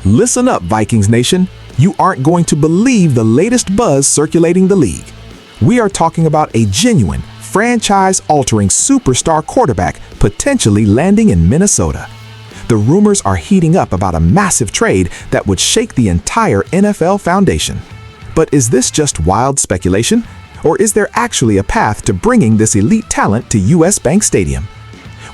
Listen up, Vikings Nation. You aren't going to believe the latest buzz circulating the league. We are talking about a genuine, franchise-altering superstar quarterback potentially landing in Minnesota. The rumors are heating up about a massive trade that would shake the entire NFL foundation. But is this just wild speculation? Or is there actually a path to bringing this elite talent to US Bank Stadium?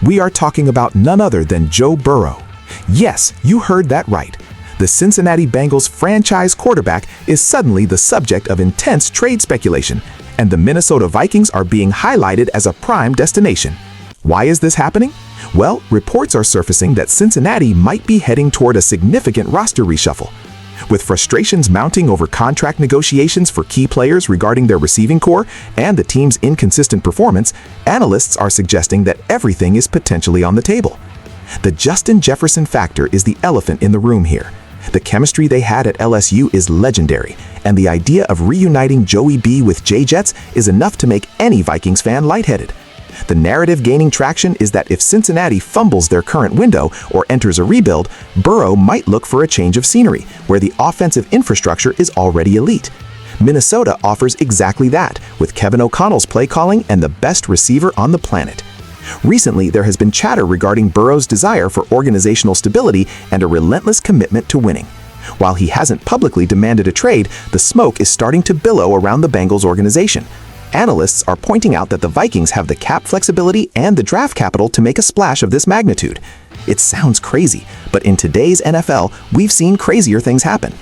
We are talking about none other than Joe Burrow. Yes, you heard that right. The Cincinnati Bengals franchise quarterback is suddenly the subject of intense trade speculation, and the Minnesota Vikings are being highlighted as a prime destination. Why is this happening? Well, reports are surfacing that Cincinnati might be heading toward a significant roster reshuffle. With frustrations mounting over contract negotiations for key players regarding their receiving core and the team's inconsistent performance, analysts are suggesting that everything is potentially on the table. The Justin Jefferson factor is the elephant in the room here. The chemistry they had at LSU is legendary, and the idea of reuniting Joey B with J-Jets is enough to make any Vikings fan lightheaded. The narrative gaining traction is that if Cincinnati fumbles their current window or enters a rebuild, Burrow might look for a change of scenery, where the offensive infrastructure is already elite. Minnesota offers exactly that, with Kevin O'Connell's play calling and the best receiver on the planet. Recently, there has been chatter regarding Burrow's desire for organizational stability and a relentless commitment to winning. While he hasn't publicly demanded a trade, the smoke is starting to billow around the Bengals organization. Analysts are pointing out that the Vikings have the cap flexibility and the draft capital to make a splash of this magnitude. It sounds crazy, but in today's NFL, we've seen crazier things happen.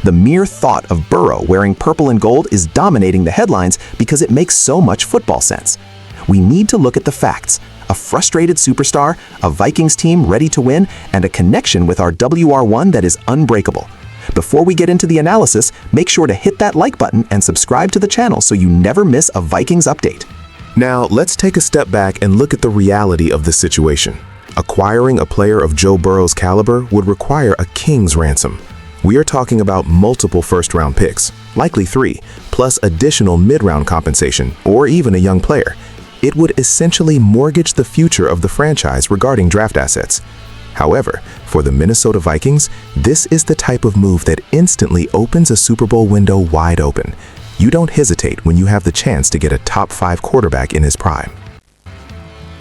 The mere thought of Burrow wearing purple and gold is dominating the headlines because it makes so much football sense. We need to look at the facts. A frustrated superstar, a Vikings team ready to win, and a connection with our WR1 that is unbreakable. Before we get into the analysis, make sure to hit that like button and subscribe to the channel so you never miss a Vikings update. Now, let's take a step back and look at the reality of the situation. Acquiring a player of Joe Burrow's caliber would require a king's ransom. We are talking about multiple first-round picks, likely 3, plus additional mid-round compensation, or even a young player. It would essentially mortgage the future of the franchise regarding draft assets. However, for the Minnesota Vikings, this is the type of move that instantly opens a Super Bowl window wide open. You don't hesitate when you have the chance to get a top 5 quarterback in his prime.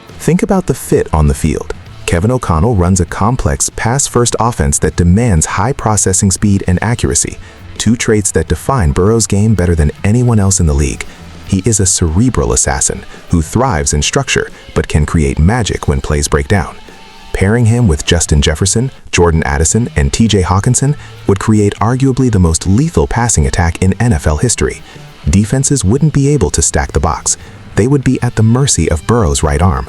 Think about the fit on the field. Kevin O'Connell runs a complex pass-first offense that demands high processing speed and accuracy, 2 traits that define Burrow's game better than anyone else in the league. He is a cerebral assassin who thrives in structure but can create magic when plays break down. Pairing him with Justin Jefferson, Jordan Addison, and TJ Hawkinson would create arguably the most lethal passing attack in NFL history. Defenses wouldn't be able to stack the box. They would be at the mercy of Burrow's right arm.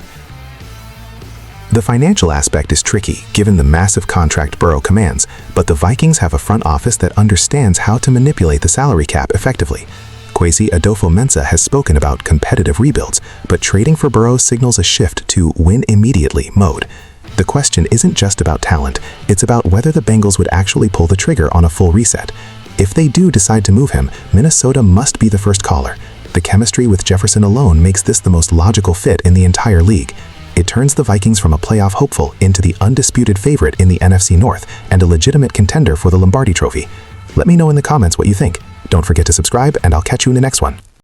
The financial aspect is tricky given the massive contract Burrow commands, but the Vikings have a front office that understands how to manipulate the salary cap effectively. Kwesi Adofo-Mensah has spoken about competitive rebuilds, but trading for Burrow signals a shift to win immediately mode. The question isn't just about talent, it's about whether the Bengals would actually pull the trigger on a full reset. If they do decide to move him, Minnesota must be the first caller. The chemistry with Jefferson alone makes this the most logical fit in the entire league. It turns the Vikings from a playoff hopeful into the undisputed favorite in the NFC North and a legitimate contender for the Lombardi Trophy. Let me know in the comments what you think. Don't forget to subscribe, and I'll catch you in the next one.